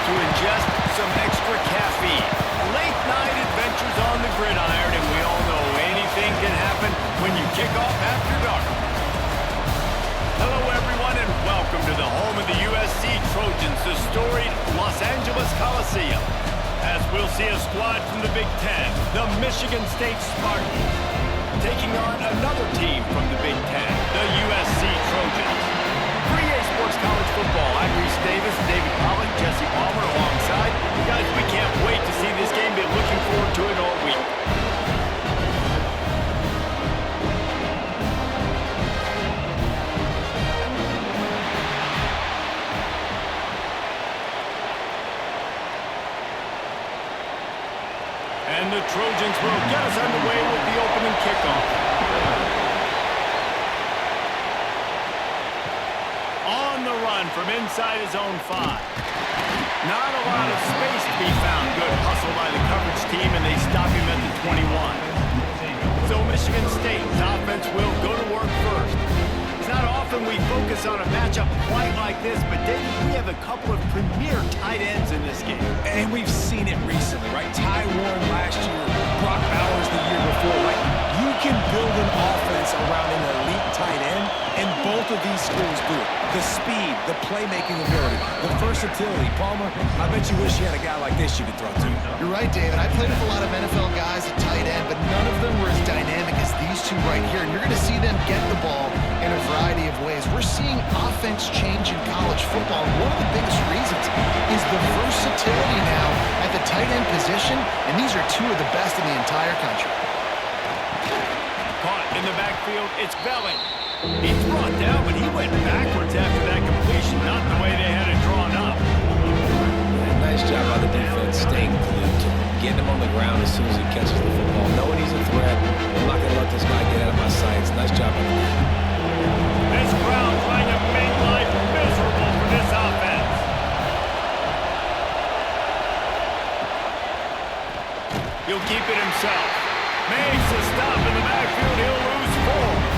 to ingest some extra caffeine. Late night adventures on the gridiron, and we all know anything can happen when you kick off after dark. Hello, everyone, and welcome to the home of the USC Trojans, the storied Los Angeles Coliseum. As we'll see a squad from the Big Ten, the Michigan State Spartans, taking on another team from the Big Ten, the USC Trojans. For EA Sports College Football, I'm Reese Davis, David Pollock, Jesse Palmer alongside. Guys, we can't wait to see this game. Been looking forward to it all week. And the Trojans will get us underway with the opening kickoff. On the run from inside his own 5. Not a lot of space to be found. Good hustle by the coverage team, and they stop him at the 21. So Michigan State's offense will go to work first. It's not often we focus on a matchup quite like this, but David, we have a couple of premier tight ends in this game. And we've seen it recently, right? Ty Warren last year, Brock Bowers the year before. Like, you can build an offense around an elite tight end, and both of these schools do it. The speed, the playmaking ability, the versatility. Palmer, I bet you wish you had a guy like this you could throw to. You're right, David. I played with a lot of NFL guys at tight end, but none of them were as dynamic as these two right here. And you're going to see them get the ball in a variety of ways. We're seeing offense change in college football. And one of the biggest reasons is the versatility now at the tight end position, and these are two of the best in the entire country. Caught in the backfield, it's Belling. He's brought down, but he went backwards after that completion, not the way they had it drawn up. And nice job by the defense, staying glued to him, getting him on the ground as soon as he catches the football, knowing he's a threat. I'm not going to let this guy get out of my sights. Nice job by the defense. This crowd trying to make life miserable for this offense. He'll keep it himself. Makes a stop in the backfield. He'll lose 4.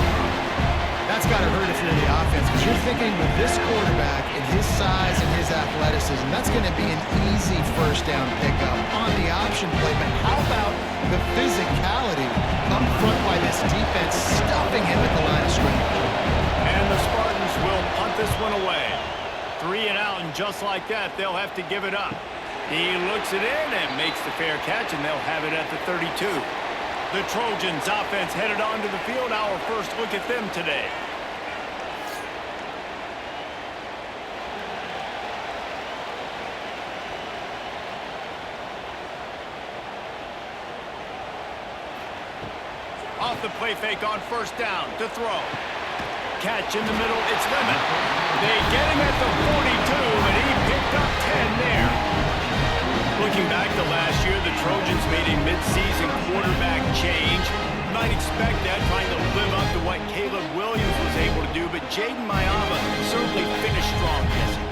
That's got to hurt if you're the offense, because you're thinking with this quarterback and his size and his athleticism, that's going to be an easy first down pickup on the option play. But how about the physicality up front by this defense, stuffing him at the line of scrimmage? And the Spartans will punt this one away. 3 and out, and just like that, they'll have to give it up. He looks it in and makes the fair catch, and they'll have it at the 32. The Trojans offense headed onto the field. Our first look at them today. Off the play fake on first down to throw. Catch in the middle, it's Lemon. They get him at the 42, and he picked up 10 there. Looking back to last year, the Trojans made a midseason quarterback change. You might expect that, trying to live up to what Caleb Williams was able to do, but Jaden Mayava certainly finished strong.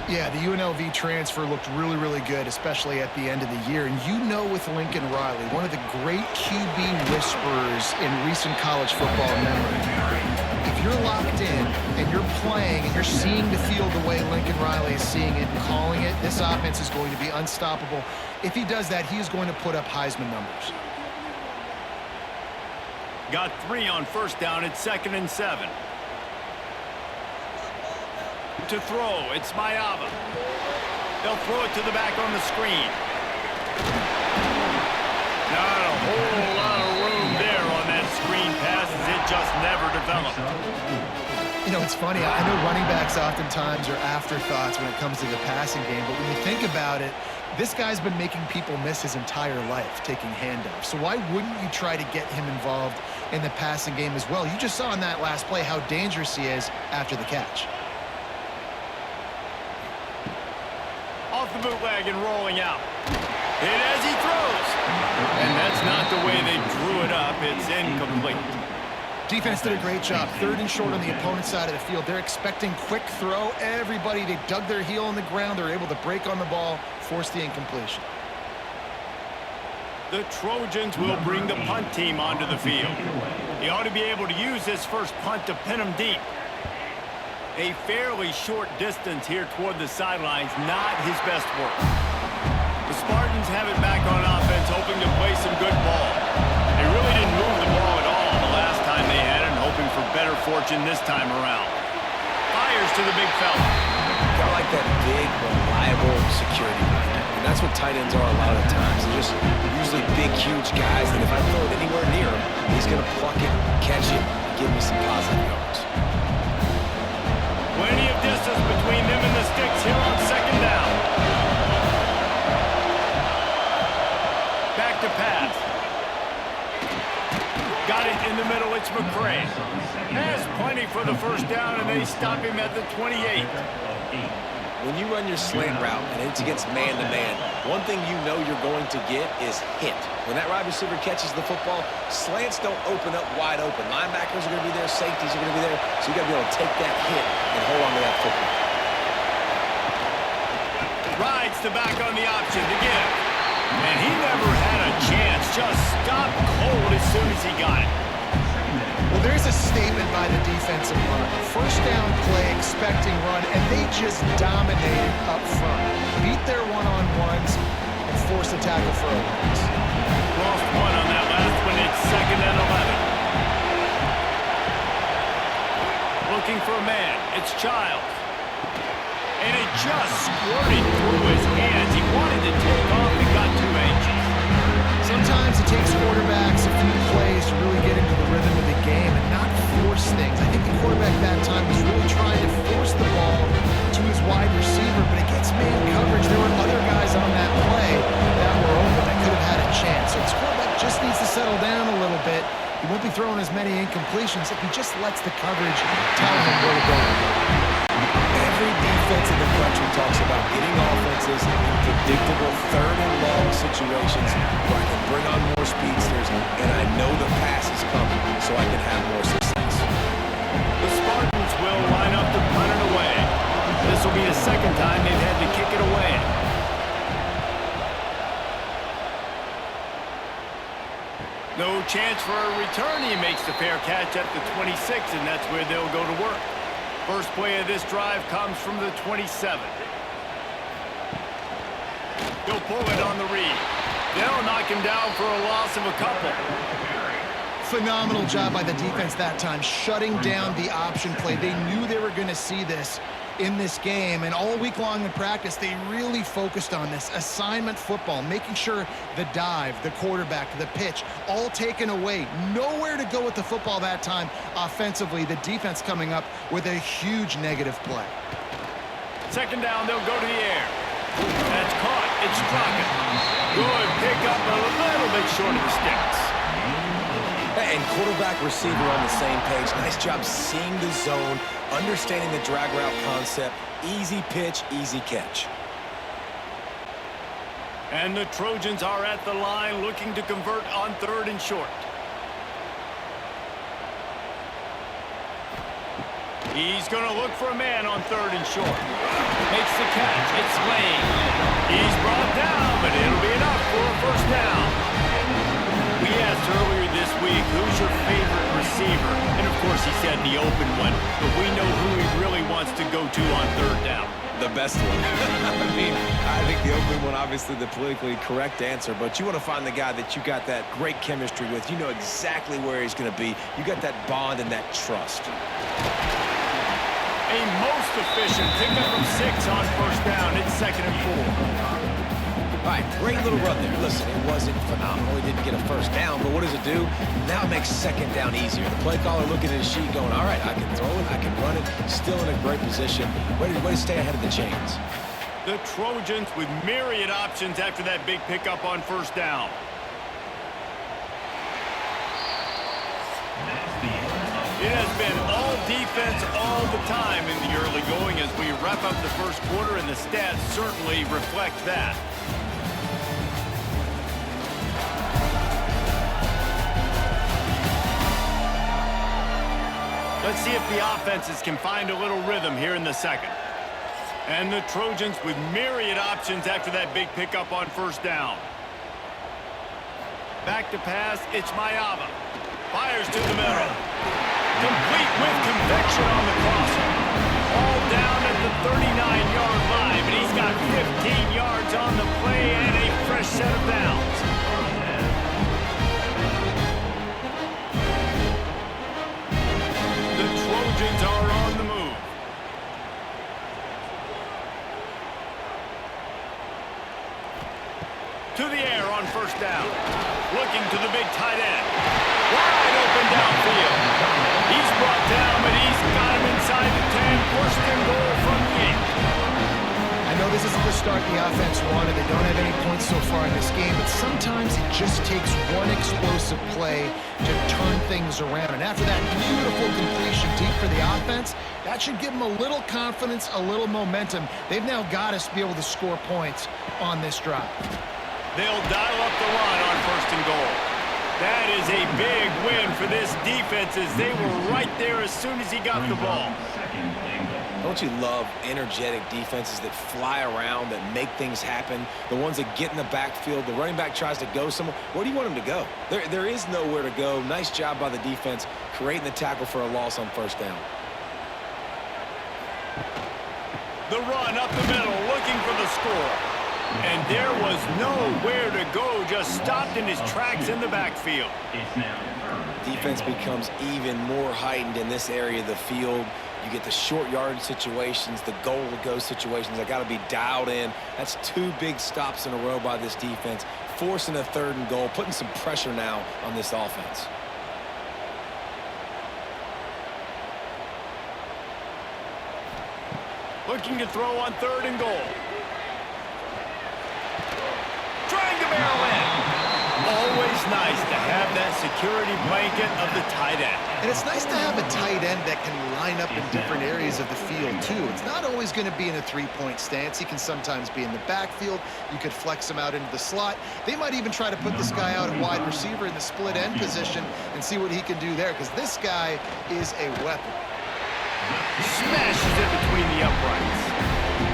Yeah, the UNLV transfer looked really, really good, especially at the end of the year. And you know with Lincoln Riley, one of the great QB whisperers in recent college football memory. If you're locked in and you're playing and you're seeing the field the way Lincoln Riley is seeing it and calling it, this offense is going to be unstoppable. If he does that, he is going to put up Heisman numbers. Got 3 on first down at 2nd and 7. To throw, it's Mayava. They'll throw it to the back on the screen. Not a whole lot of room there on that screen pass, as it just never developed. You know, it's funny. I know running backs oftentimes are afterthoughts when it comes to the passing game, but when you think about it, this guy's been making people miss his entire life taking handoffs. So why wouldn't you try to get him involved in the passing game as well? You just saw in that last play how dangerous he is after the catch. Off the bootleg and rolling out. Hit as he throws. And that's not the way they drew it up. It's incomplete. Defense did a great job. 3rd and short on the opponent's side of the field. They're expecting quick throw. Everybody, they dug their heel in the ground. They're able to break on the ball, force the incompletion. The Trojans will bring the punt team onto the field. He ought to be able to use this first punt to pin him deep. A fairly short distance here toward the sidelines, not his best work. have it back on offense, hoping to play some good ball. They really didn't move the ball at all the last time they had it, hoping for better fortune this time around. Fires to the big fella. Got like that big, reliable security blanket. And that's what tight ends are a lot of the times. They're just usually big, huge guys that if I throw it anywhere near him, he's going to pluck it, catch it, and give me some positive yards. Plenty of distance between them and the sticks here on second down. Back to pass. Got it in the middle. It's McCray. Has plenty for the first down, and they stop him at the 28. When you run your slant route and it's against man-to-man, one thing you know you're going to get is hit. When that wide receiver catches the football, slants don't open up wide open. Linebackers are going to be there, safeties are going to be there, so you got to be able to take that hit and hold on to that football. Rides the back on the option to give. And he never had a chance. Just stopped cold as soon as he got it. Well, there's a statement by the defensive line. First down play, expecting run, and they just dominated up front. Beat their one-on-ones and forced a tackle for a loss. Lost one on that last one. It's 2nd and 11. Looking for a man. It's Childs. And it just squirted through his hands. He wanted to take off and got too anxious. Sometimes it takes quarterbacks a few plays to really get into the rhythm of the game and not force things. I think the quarterback that time was really trying to force the ball to his wide receiver, but against man coverage, there were other guys on that play that were open that could have had a chance. So this quarterback just needs to settle down a little bit. He won't be throwing as many incompletions if he just lets the coverage tell him where to go. Every defense in the country talks about getting offenses in predictable third and long situations where I can bring on more speedsters and I know the pass is coming so I can have more success. The Spartans will line up to punt it away. This will be the second time they've had to kick it away. No chance for a return. He makes the fair catch at the 26, and that's where they'll go to work. First play of this drive comes from the 27. He'll pull it on the read. They'll knock him down for a loss of a couple. Phenomenal job by the defense that time, shutting down the option play. They knew they were going to see this in this game, and all week long in practice, they really focused on this assignment football, making sure the dive, the quarterback, the pitch, all taken away. Nowhere to go with the football that time offensively. The defense coming up with a huge negative play. Second down, they'll go to the air. That's caught. It's Straka. Good pickup, a little bit short of the sticks. And quarterback receiver on the same page. Nice job seeing the zone, understanding the drag route concept. Easy pitch, easy catch. And the Trojans are at the line looking to convert on 3rd and short. He's going to look for a man on 3rd and short. Makes the catch. It's Lane. He's brought down, but it'll be enough for a first down. We asked earlier this week, who's your favorite receiver? And, of course, he said the open one. But we know who he really wants to go to on 3rd down. The best one. I mean, I think the open one, obviously the politically correct answer, but you want to find the guy that you got that great chemistry with. You know exactly where he's going to be. You got that bond and that trust. A most efficient pickup from 6 on first down. It's 2nd and 4. All right, great little run there. Listen, it wasn't phenomenal. He didn't get a first down, but what does it do? Now it makes 2nd down easier. The play caller looking at his sheet going, all right, I can throw it, I can run it, still in a great position. Way to stay ahead of the chains. The Trojans with myriad options after that big pickup on first down. It has been all defense all the time in the early going as we wrap up the first quarter, and the stats certainly reflect that. Let's see if the offenses can find a little rhythm here in the second. And the Trojans with myriad options after that big pickup on first down. Back to pass, it's Mayava. Fires to the middle. Complete with conviction on the crosser. All down at the 39-yard line, but he's got 15 yards on the play and a fresh set To the air on first down. Looking to the big tight end. Wide open downfield. He's brought down, but he's got him inside the 10. First and goal from the 8. I know this isn't the start the offense wanted. They don't have any points so far in this game, but sometimes it just takes one explosive play to turn things around. And after that beautiful completion deep for the offense, that should give them a little confidence, a little momentum. They've now got us to be able to score points on this drive. They'll dial up the run on first and goal. That is a big win for this defense as they were right there as soon as he got the ball. Don't you love energetic defenses that fly around, that make things happen? The ones that get in the backfield, the running back tries to go somewhere. Where do you want him to go? There is nowhere to go. Nice job by the defense, creating the tackle for a loss on first down. The run up the middle, looking for the score. And there was nowhere to go, just stopped in his tracks in the backfield. Defense becomes even more heightened in this area of the field. You get the short yardage situations, the goal-to-go situations. They got to be dialed in. That's 2 big stops in a row by this defense, forcing a 3rd and goal, putting some pressure now on this offense. Looking to throw on 3rd and goal. Trying to barrel in. Always nice to have that security blanket of the tight end. And it's nice to have a tight end that can line up in different areas of the field, too. It's not always going to be in a 3-point stance. He can sometimes be in the backfield. You could flex him out into the slot. They might even try to put this guy out at wide receiver in the split end position and see what he can do there, because this guy is a weapon. Smashes it between the uprights.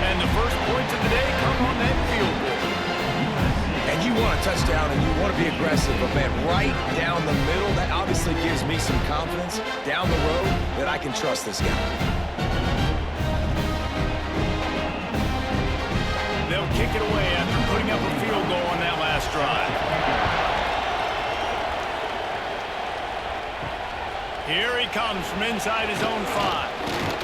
And the first points of the day come on that field goal. And you want a touchdown and you want to be aggressive, but man, right down the middle, that obviously gives me some confidence down the road that I can trust this guy. They'll kick it away after putting up a field goal on that last drive. Here he comes from inside his own 5.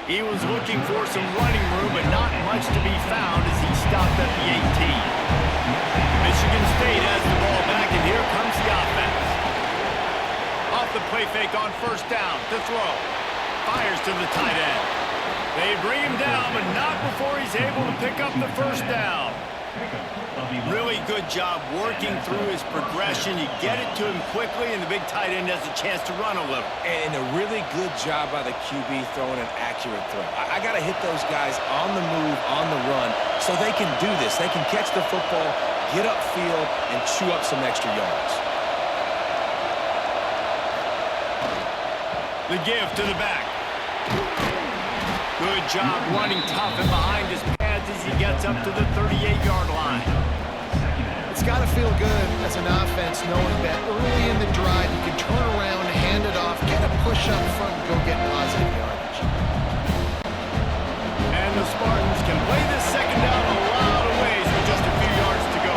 He was looking for some running room, but not much to be found as he stopped at the 18. Michigan State has the ball back, and here comes the offense. Off the play fake on first down to throw. Fires to the tight end. They bring him down, but not before he's able to pick up the first down. Really good job working through his progression. You get it to him quickly, and the big tight end has a chance to run a little. And a really good job by the QB throwing an accurate throw. I got to hit those guys on the move, on the run, so they can do this. They can catch the football, get upfield, and chew up some extra yards. The give to the back. Good job running tough and behind his pads as he gets up to the 38-yard line. It's got to feel good as an offense knowing that early in the drive you can turn around, hand it off, get a push up front, and go get positive yardage. And the Spartans can play this second down a lot of ways with just a few yards to go.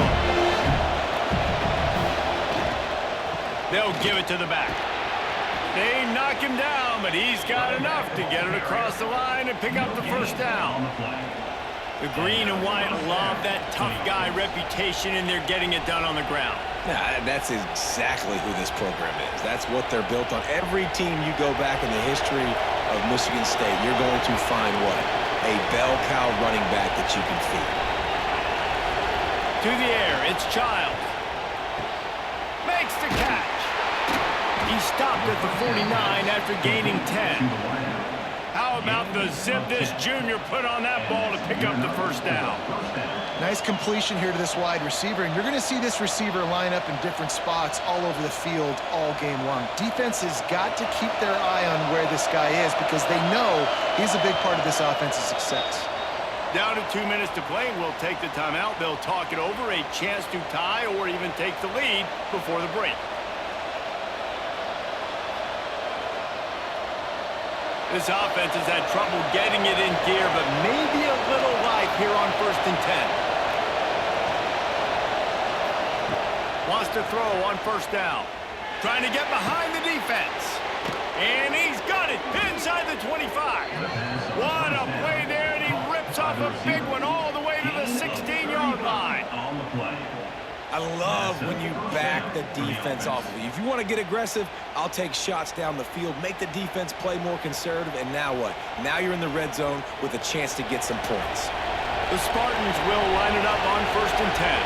They'll give it to the back. They knock him down, but he's got enough to get it across the line and pick up the first down. The green and white love that tough guy reputation, and they're getting it done on the ground. Yeah, that's exactly who this program is. That's what they're built on. Every team you go back in the history of Michigan State, you're going to find what? A bell cow running back that you can feed. To the air, it's Childs. Makes the catch. He stopped at the 49 after gaining 10. How about the zip this junior put on that ball to pick up the first down? Nice completion here to this wide receiver, and you're going to see this receiver line up in different spots all over the field all game long. Defense has got to keep their eye on where this guy is because they know he's a big part of this offense's success. Down to 2 minutes to play, we'll take the timeout. They'll talk it over, a chance to tie or even take the lead before the break. This offense has had trouble getting it in gear, but maybe a little life here on 1st and 10. Wants to throw on first down. Trying to get behind the defense. And he's got it inside the 25. What a play there, and he rips off a big one all the way to the 16-yard 3-yard line. On the play. I love when you back the defense off of you. If you want to get aggressive, I'll take shots down the field, make the defense play more conservative, and now what? Now you're in the red zone with a chance to get some points. The Spartans will line it up on 1st and 10.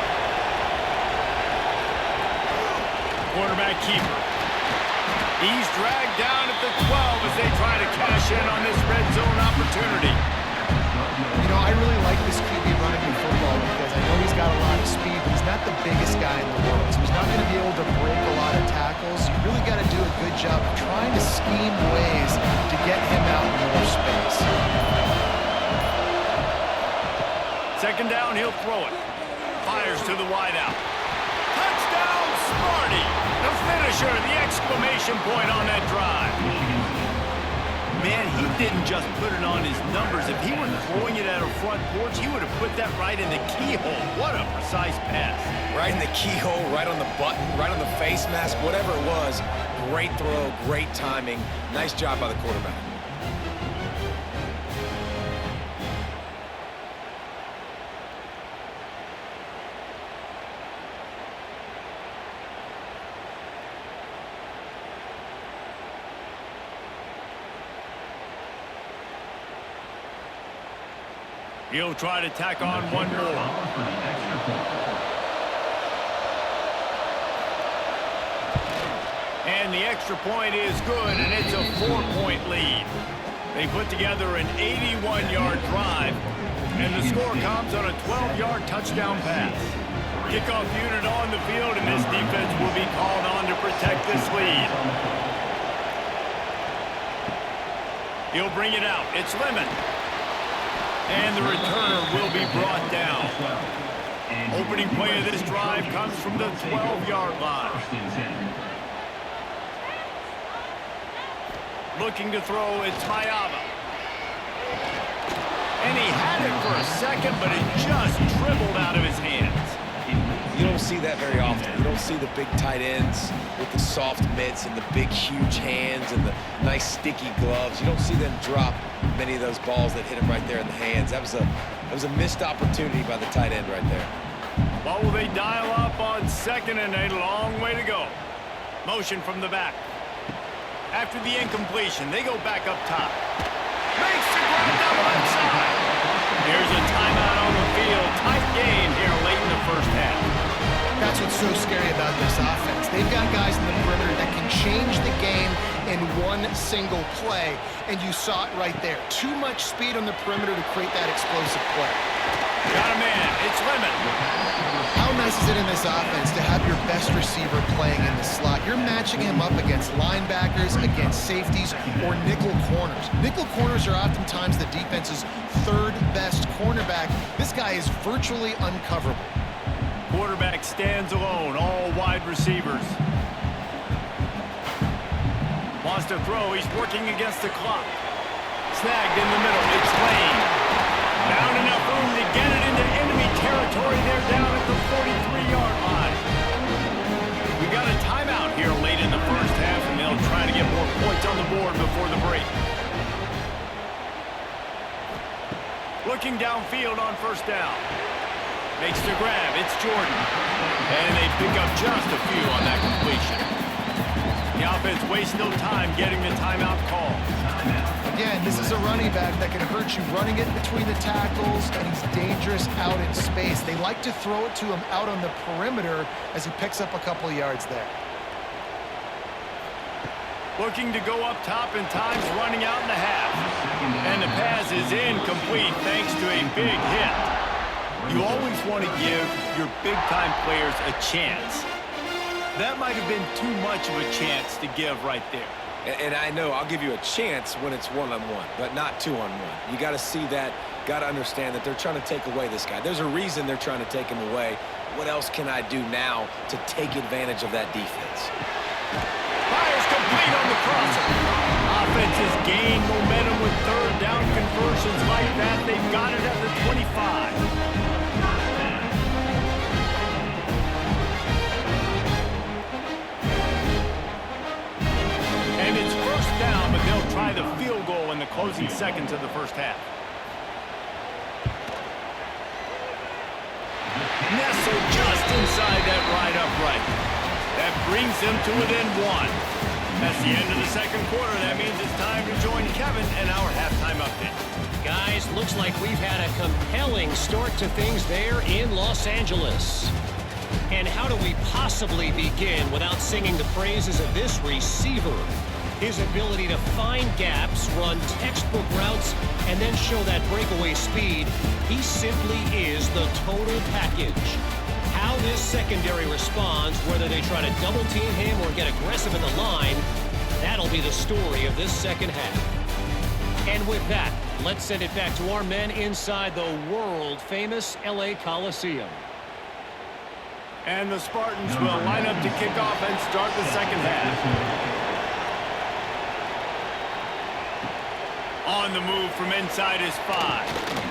Quarterback keeper. He's dragged down at the 12 as they try to cash in on this red zone opportunity. You know, I really like this QB running in football because I know he's got a lot of speed, but he's not the biggest guy in the world. So he's not going to be able to break a lot of tackles. You really got to do a good job of trying to scheme ways to get him out in more space. 2nd down, he'll throw it. Fires to the wideout. Touchdown, Sparty! The finisher, the exclamation point on that drive. Man, he didn't just put it on his numbers. If he were throwing it at a front porch, he would have put that right in the keyhole. What a precise pass. Right in the keyhole, right on the button, right on the face mask, whatever it was. Great throw, great timing. Nice job by the quarterback. He'll try to tack on one more. And the extra point is good, and it's a 4-point lead. They put together an 81-yard drive, and the score comes on a 12-yard touchdown pass. Kickoff unit on the field, and this defense will be called on to protect this lead. He'll bring it out. It's Lemon. And the returner will be brought down. Opening play of this drive comes from the 12-yard line. Looking to throw, it's Mayava. And he had it for a second, but it just dribbled out of his hands. You don't see that very often. You don't see the big tight ends with the soft mitts and the big, huge hands and the nice, sticky gloves. You don't see them drop many of those balls that hit him right there in the hands. That was a missed opportunity by the tight end right there. Well, will they dial up on 2nd and a long way to go? Motion from the back. After the incompletion, they go back up top. Makes the grab down the left side. There's a timeout on the field. Tight game here late in the first half. That's what's so scary about this offense. They've got guys in the perimeter that can change the game in one single play, and you saw it right there. Too much speed on the perimeter to create that explosive play. Got a man. It's Lemon. How nice is it in this offense to have your best receiver playing in the slot? You're matching him up against linebackers, against safeties, or nickel corners. Nickel corners are oftentimes the defense's 3rd best cornerback. This guy is virtually uncoverable. Quarterback stands alone, all wide receivers. Wants to throw, he's working against the clock. Snagged in the middle, it's Lane. Found enough room to get it into enemy territory. They're down at the 43-yard line. We got a timeout here late in the first half, and they'll try to get more points on the board before the break. Looking downfield on 1st down. Makes the grab. It's Jordan. And they pick up just a few on that completion. The offense wastes no time getting the timeout call. Again, this is a running back that can hurt you running it between the tackles, and he's dangerous out in space. They like to throw it to him out on the perimeter as he picks up a couple of yards there. Looking to go up top, and time's running out in the half. And the pass is incomplete thanks to a big hit. You always want to give your big-time players a chance. That might have been too much of a chance to give right there. And I know I'll give you a chance when it's one-on-one, but not two-on-one. You got to see that, got to understand that they're trying to take away this guy. There's a reason they're trying to take him away. What else can I do now to take advantage of that defense? Fires complete on the crosser. Offenses gain momentum with 3rd down conversions like that. They've got it at the 25. And it's 1st down, but they'll try the field goal in the closing seconds of the first half. nestled just inside that right upright. That brings them to within one. That's the end of the second quarter. That means it's time to join Kevin and our halftime update. Guys, looks like we've had a compelling start to things there in Los Angeles. And how do we possibly begin without singing the praises of this receiver? His ability to find gaps, run textbook routes, and then show that breakaway speed, he simply is the total package. How this secondary responds, whether they try to double-team him or get aggressive in the line, that'll be the story of this second half. And with that, let's send it back to our men inside the world-famous LA Coliseum. And the Spartans will line up to kick off and start the second half. On the move from inside his 5.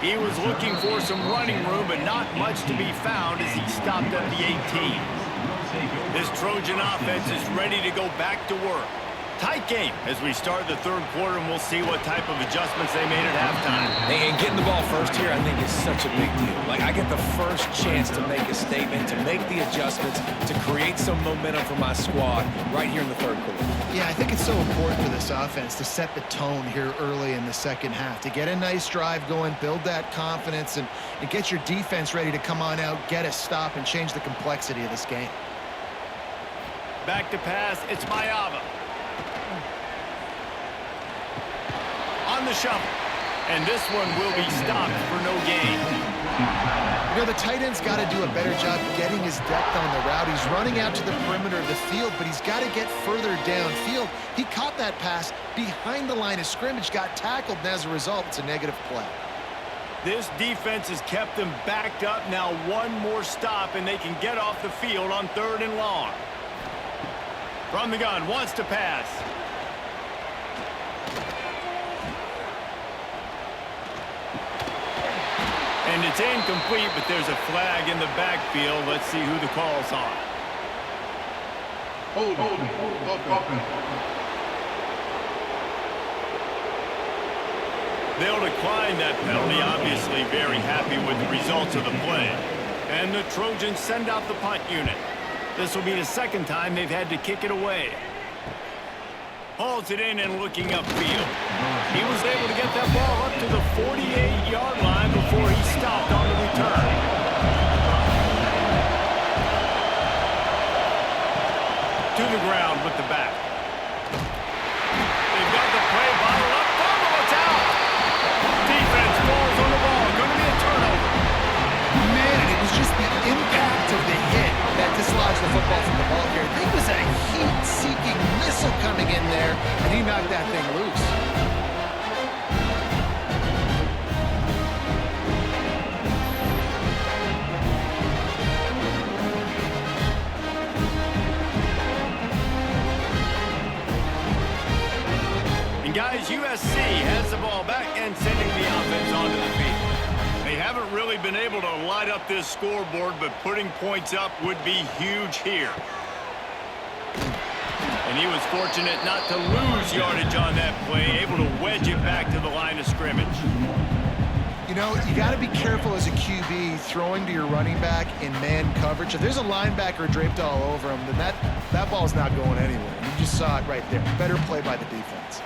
He was looking for some running room, but not much to be found as he stopped at the 18. This Trojan offense is ready to go back to work. Tight game as we start the third quarter, and we'll see what type of adjustments they made at halftime. And getting the ball first here, I think, is such a big deal. Like, I get the first chance to make a statement, to make the adjustments, to create some momentum for my squad right here in the third quarter. Yeah, I think it's so important for this offense to set the tone here early in the second half, to get a nice drive going, build that confidence, and get your defense ready to come on out, get a stop, and change the complexity of this game. Back to pass, it's Mayava. On the shovel, and this one will be stopped for no gain. You know, the tight end's got to do a better job getting his depth on the route. He's running out to the perimeter of the field, but he's got to get further downfield. He caught that pass behind the line of scrimmage, got tackled, and as a result, it's a negative play. This defense has kept them backed up. Now one more stop, and they can get off the field on 3rd and long. From the gun, wants to pass. And it's incomplete, but there's a flag in the backfield. Let's see who the call's on. Hold open. They'll decline that penalty, obviously very happy with the results of the play. And the Trojans send out the punt unit. This will be the second time they've had to kick it away. Hauls it in and looking upfield. He was able to get that ball up to the 48-yard line before he stopped on the return. To the ground with the back. They've got the play bottled up. Fumble, it's out! Defense falls on the ball. Going to be a turnover. Man, it was just the impact of the hit that dislodged the football from the ball here. I think it was a heat-seeking missile coming in there, and he knocked that thing loose. And guys, USC has the ball back and sending the offense onto the field. They haven't really been able to light up this scoreboard, but putting points up would be huge here. And he was fortunate not to lose yardage on that play, able to wedge it back to the line of scrimmage. You know, you got to be careful as a QB throwing to your running back in man coverage. If there's a linebacker draped all over him, then that ball's not going anywhere. You just saw it right there. Better play by the defense.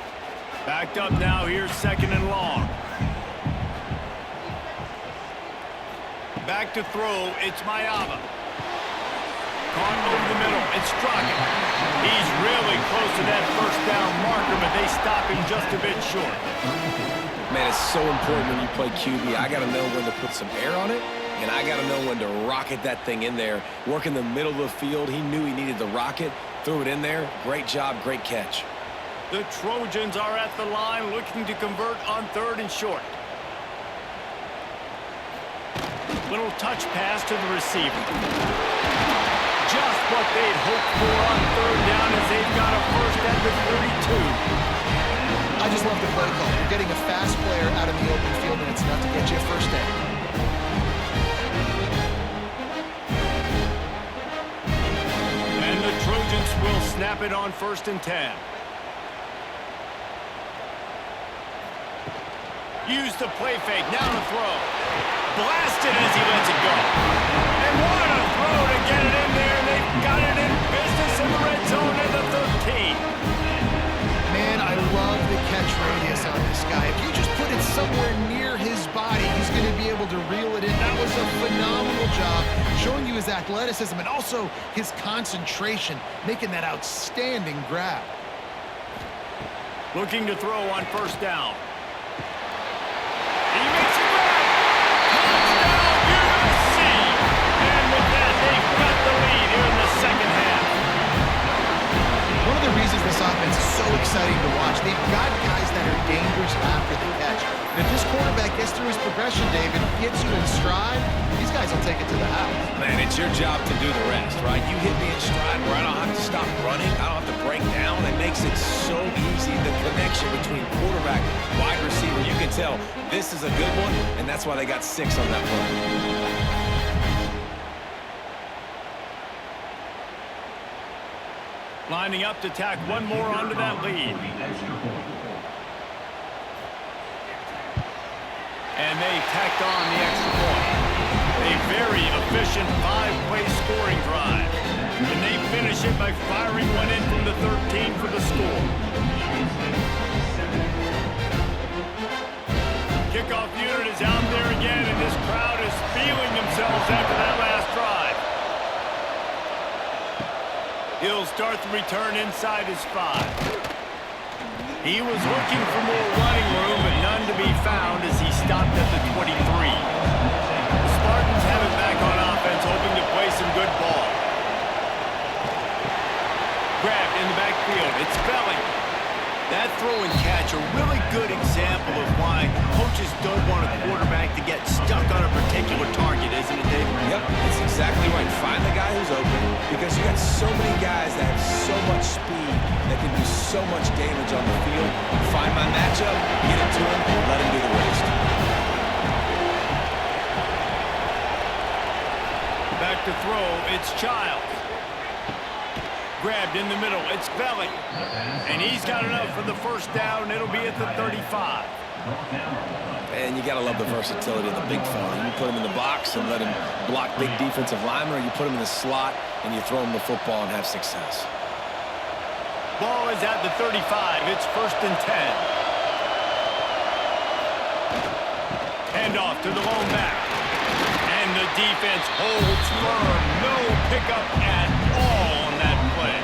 Backed up now, here's 2nd and long. Back to throw, it's Mayava. Caught over the middle, it's Strockett. He's really close to that first down marker, but they stop him just a bit short. Man, it's so important when you play QB. I got to know when to put some air on it, and I got to know when to rocket that thing in there. Work in the middle of the field. He knew he needed the rocket, threw it in there. Great job, great catch. The Trojans are at the line looking to convert on 3rd and short. Little touch pass to the receiver. Just what they'd hoped for on 3rd down as they've got a first at the 32. I just love the play call. You're getting a fast player out in the open field, and it's enough to get you a first down. And the Trojans will snap it on 1st and 10. Use the play fake, now to throw. blasted as he lets it go. And what a throw to get it in there. They've got it in business in the red zone at the 13. Man, I love the catch radius on this guy. If you just put it somewhere near his body, he's going to be able to reel it in. That was a phenomenal job, showing you his athleticism and also his concentration, making that outstanding grab. Looking to throw on first down. He makes a grab. Touchdown, USC! And with that, they've got the lead here in the second half. One of the reasons this offense is so exciting to watch, they've got guys that are dangerous after the catch. And if this quarterback gets through his progression, David, gets you in stride, these guys will take it to the house. Man, it's your job to do the rest, right? You hit me in stride where I don't have to stop running. I don't have to break down. It makes it so easy. The connection between quarterback and wide receiver, you can tell this is a good one, and that's why they got 6 on that play. Lining up to tack one more onto that lead. And they tacked on the extra point. A very efficient 5-play scoring drive. And they finish it by firing one in from the 13 for the score. Kickoff unit is out there again, and this crowd is feeling themselves after that last drive. He'll start the return inside his 5. He was looking for more running room, but none to be found as he stopped at the 23. The Spartans have it back on offense, hoping to play some good ball. Grabbed in the backfield. It's Belling. That throw and catch, a really good example of why coaches don't want a quarterback to get stuck on a particular target, isn't it, David? Yep, that's exactly right. Find the guy who's open, because you got so many guys that have so much speed that can do so much damage on the field. Find my matchup, get it to him, and let him do the rest. Back to throw, it's Childs. Grabbed in the middle, it's Belling. And he's got enough for the first down. It'll be at the 35. And you got to love the versatility of the big fella. You put him in the box and let him block big defensive linemen, or you put him in the slot and you throw him the football and have success. Ball is at the 35. It's 1st and 10. Handoff to the lone back. And the defense holds firm. No pickup at all on that play.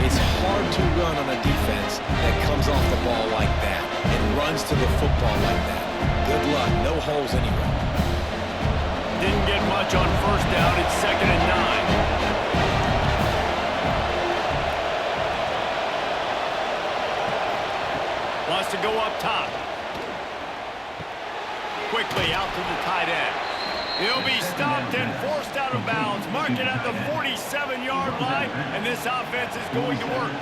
It's hard to run on a defense that comes off the ball like that and runs to the football like that. Good luck. No holes anywhere. Didn't get much on first down. It's 2nd and 9. Wants to go up top. Quickly out to the tight end. He'll be stopped and forced out of bounds. Marked it at the 47-yard line, and this offense is going to work.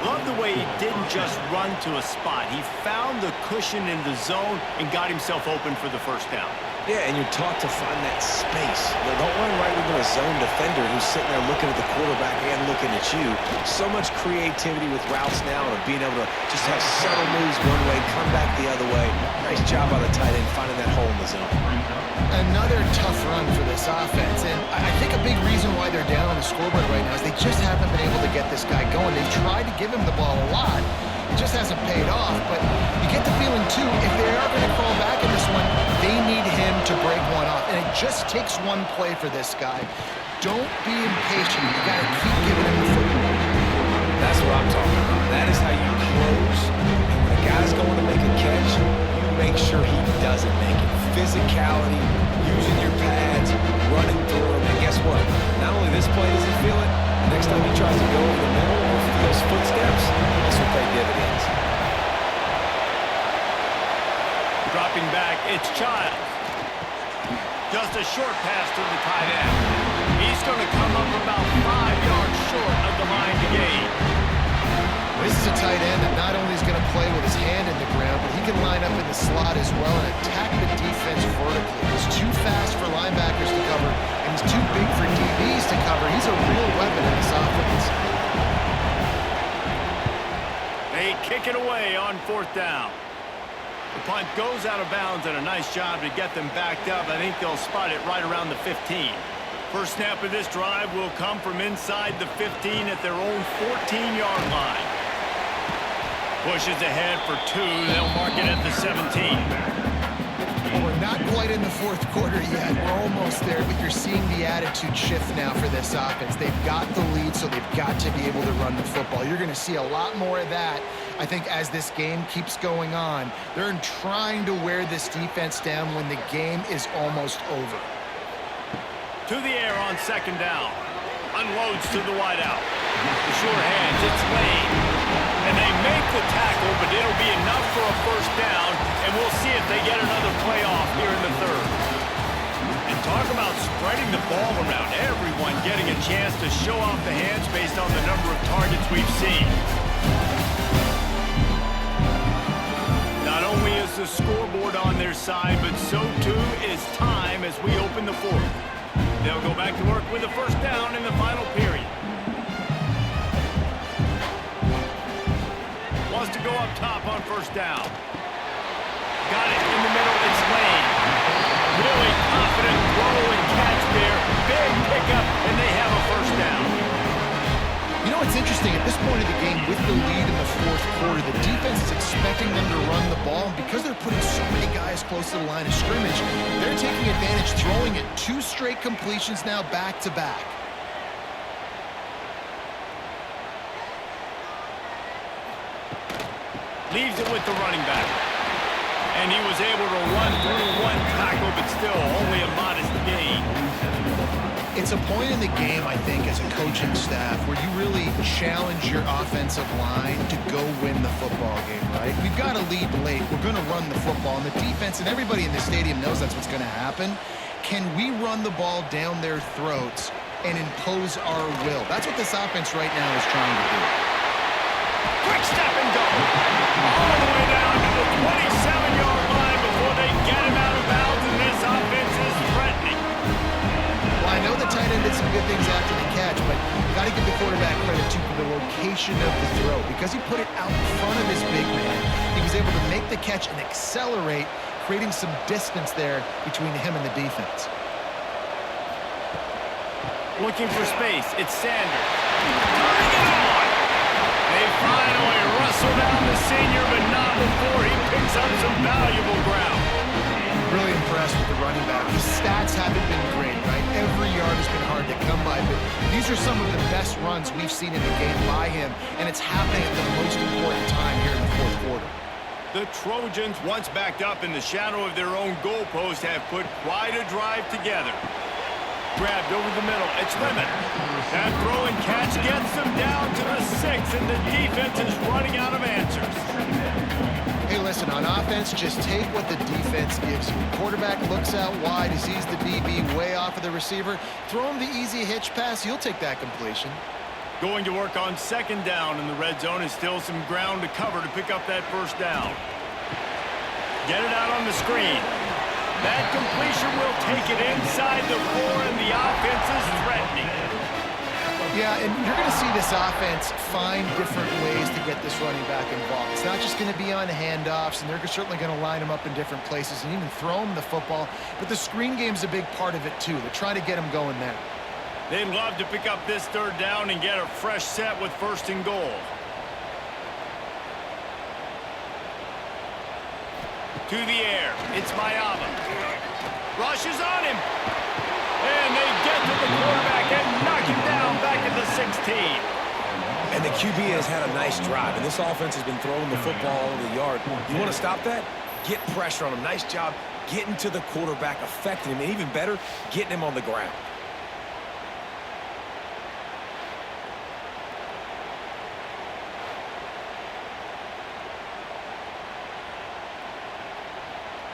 Love the way he didn't just run to a spot. He found the cushion in the zone and got himself open for the first down. Yeah, and you're taught to find that space. Don't run right into a zone defender who's sitting there looking at the quarterback and looking at you. So much creativity with routes now and being able to just have subtle moves one way, come back the other way. Nice job by the tight end finding that hole in the zone. Another tough run for this offense, and I think a big reason why they're down on the scoreboard right now is they just haven't been able to get this guy going. They've tried to give him the ball a lot. It just hasn't paid off, but you get the feeling, too, if they are going to crawl back in this one, they need him to break one off, and it just takes one play for this guy. Don't be impatient. You got to keep giving him the football. That's what I'm talking about. That is how you close. And when a guy's going to make a catch, you make sure he doesn't make it. Physicality, using your pads, running through him, and guess what? Not only this play does he feel it, next time he tries to go over the middle or feels footsteps, this will pay dividends. Dropping back, it's Childs. Just a short pass to the tight end. He's going to come up about 5 yards short of the line to gain. This is a tight end that not only is going to play with his hand in the ground, but he can line up in the slot as well and attack the defense vertically. He's too fast for linebackers to cover, and he's too big for DBs to cover. He's a real weapon in this offense. They kick it away on 4th down. The punt goes out of bounds, and a nice job to get them backed up. I think they'll spot it right around the 15. First snap of this drive will come from inside the 15 at their own 14-yard line. Pushes ahead for 2. They'll mark it at the 17. Well, we're not quite in the fourth quarter yet. We're almost there, but you're seeing the attitude shift now for this offense. They've got the lead, so they've got to be able to run the football. You're going to see a lot more of that, I think, as this game keeps going on. They're trying to wear this defense down when the game is almost over. To the air on second down. Unloads to the wideout. The sure hands, it's Lane. And they make the tackle, but it'll be enough for a first down, and we'll see if they get another playoff here in the third. And talk about spreading the ball around. Everyone getting a chance to show off the hands based on the number of targets we've seen. Not only is the scoreboard on their side, but so too is time as we open the fourth. They'll go back to work with a first down in the final period. Wants to go up top on first down. Got it in the middle. It's Lane. Really confident throw and catch there. Big pickup, and they have a first down. You know, it's interesting. At this point of the game, with the lead in the fourth quarter, the defense is expecting them to run the ball. And because they're putting so many guys close to the line of scrimmage, they're taking advantage, throwing it 2 straight completions now back-to-back. Leaves it with the running back. And he was able to run through 1 tackle, but still only a modest gain. It's a point in the game, I think, as a coaching staff, where you really challenge your offensive line to go win the football game, right? We've got to lead late. We're going to run the football. And the defense and everybody in the stadium knows that's what's going to happen. Can we run the ball down their throats and impose our will? That's what this offense right now is trying to do. Quick step and go. All the way down to the 27-yard line before they get him out of bounds, and this offense is threatening. Well, I know the tight end did some good things after the catch, but you got to give the quarterback credit, too, for the location of the throw. Because he put it out in front of his big man, he was able to make the catch and accelerate, creating some distance there between him and the defense. Looking for space. It's Sanders. Turning it on. They finally wrestle down the senior, but not before he picks up some valuable ground. Really impressed with the running back. His stats haven't been great, right? Every yard has been hard to come by, but these are some of the best runs we've seen in the game by him, and it's happening at the most important time here in the fourth quarter. The Trojans, once backed up in the shadow of their own goalpost, have put quite a drive together. Grabbed over the middle. It's Lemon. That throw and catch gets them down to the 6, and the defense is running out of answers. Hey, listen, on offense, just take what the defense gives you. Quarterback looks out wide. He sees the DB way off of the receiver. Throw him the easy hitch pass. You'll take that completion. Going to work on second down, and the red zone is still some ground to cover to pick up that first down. Get it out on the screen. That completion will take it inside the 4, and the offense is threatening. Yeah, and you're going to see this offense find different ways to get this running back involved. It's not just going to be on handoffs, and they're certainly going to line him up in different places and even throw him the football. But the screen game's a big part of it, too. They're trying to get him going there. They'd love to pick up this third down and get a fresh set with first and goal. To the air. It's Mayaba. Rushes on him. And they get to the quarterback and knock him down back at the 16. And the QB has had a nice drive, and this offense has been throwing the football all over the yard. You want to stop that? Get pressure on him. Nice job getting to the quarterback, affecting him, and even better, getting him on the ground.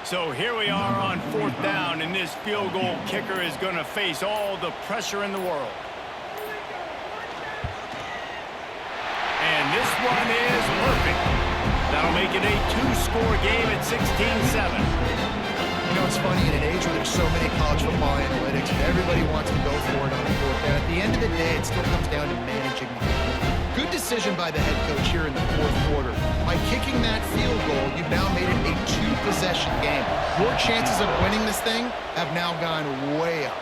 So here we are on fourth down, and this field goal kicker is going to face all the pressure in the world. And this one is perfect. That'll make it a 2-score game at 16-7. You know, it's funny, in an age where there's so many college football analytics and everybody wants to go for it on the fourth down, at the end of the day, it still comes down to managing the game. Good Good decision by the head coach here in the fourth quarter. By kicking that field goal, you've now made it a two-possession game. Your chances of winning this thing have now gone way up.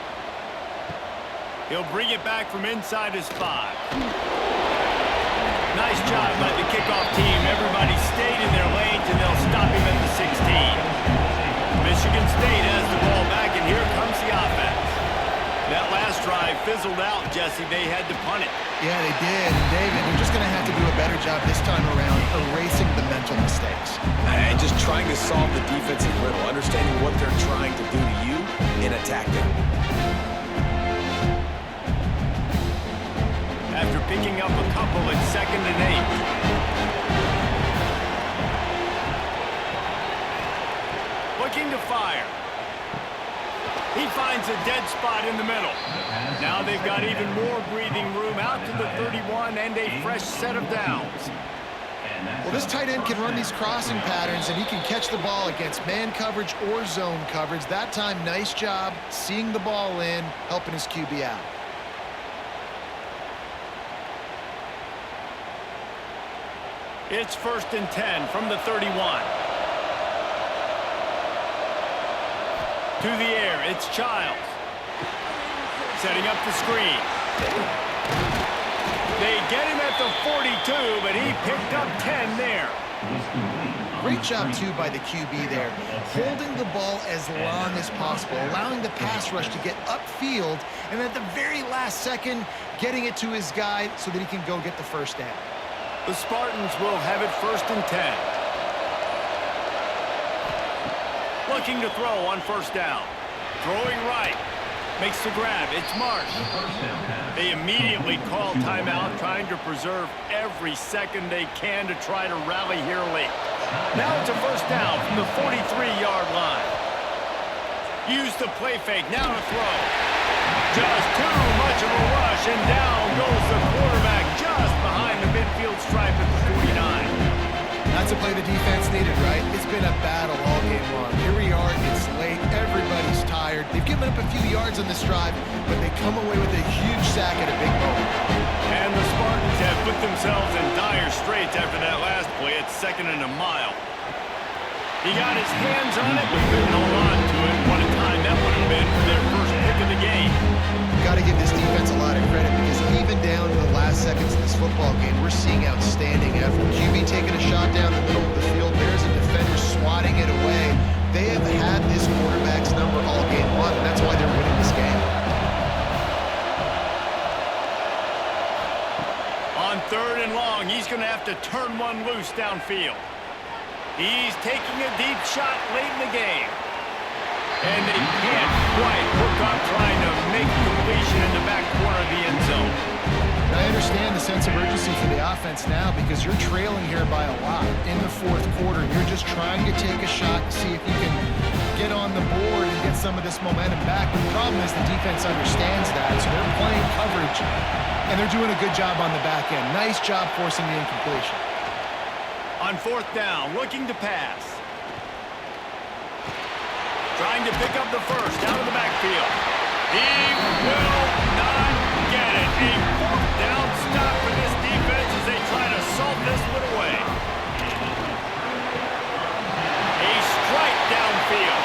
He'll bring it back from inside his 5. Nice job by the kickoff team. Everybody stayed in their lanes, and they'll stop him at the 16. Michigan State has the ball back, and here comes the offense. That last drive fizzled out, Jesse. They had to punt it. Yeah, they did. And David, they're just going to have to do a better job this time around erasing the mental mistakes. And just trying to solve the defensive riddle, understanding what they're trying to do to you and attack them. After picking up a couple at 2nd and 8. Looking to fire. He finds a dead spot in the middle. Now they've got even more breathing room out to the 31 and a fresh set of downs. Well, this tight end can run these crossing patterns, and he can catch the ball against man coverage or zone coverage. That time, nice job seeing the ball in, helping his QB out. It's 1st and 10 from the 31. To the air, it's Childs. Setting up the screen. They get him at the 42, but he picked up 10 there. Great job, too, by the QB there, holding the ball as long as possible, allowing the pass rush to get upfield, and at the very last second, getting it to his guy so that he can go get the first down. The Spartans will have it 1st and 10. Looking to throw on 1st down. Throwing right. Makes the grab. It's Marsh. They immediately call timeout, trying to preserve every second they can to try to rally here late. Now it's a 1st down from the 43-yard line. Use the play fake. Now to throw. Just too much of a rush, and down goes the quarterback just behind the midfield stripe at the 49. That's a play the defense needed, right? It's been a battle all game long. Here we are. It's late. Everybody's tired. They've given up a few yards on this drive, but they come away with a huge sack at a big moment. And the Spartans have put themselves in dire straits after that last play at 2nd and a mile. He got his hands on it, but couldn't hold on to it. What a time that would have been for their first pick of the game. Got to give this defense a lot of credit because even down to the last seconds of this football game, we're seeing outstanding effort. QB taking a shot down the middle of the field. There's a defender swatting it away. They have had this quarterback's number all game long, and that's why they're winning this game. On 3rd and long, he's going to have to turn one loose downfield. He's taking a deep shot late in the game. And they can't quite hook up trying to make a completion in the back corner of the end zone. I understand the sense of urgency for the offense now because you're trailing here by a lot in the 4th quarter. You're just trying to take a shot to see if you can get on the board and get some of this momentum back. But the problem is the defense understands that, so they're playing coverage, and they're doing a good job on the back end. Nice job forcing the incompletion. On 4th down, looking to pass. Trying to pick up the first out of the backfield. He will not get it. A 4th down stop for this defense as they try to salt this one away. A strike downfield.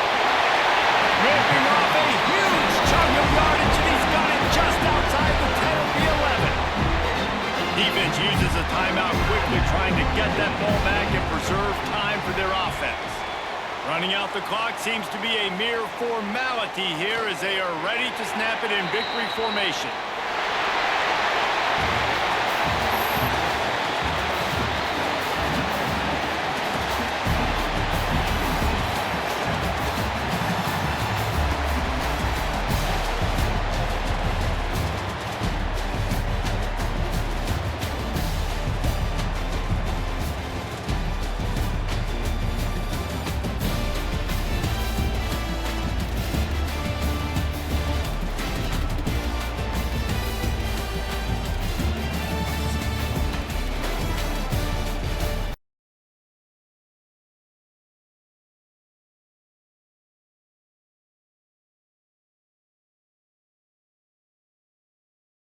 Ripping off a huge chunk of yardage, and he's got it just outside the 10 of the 11. Defense uses a timeout quickly, trying to get that ball back and preserve time for their offense. Running out the clock seems to be a mere formality here as they are ready to snap it in victory formation.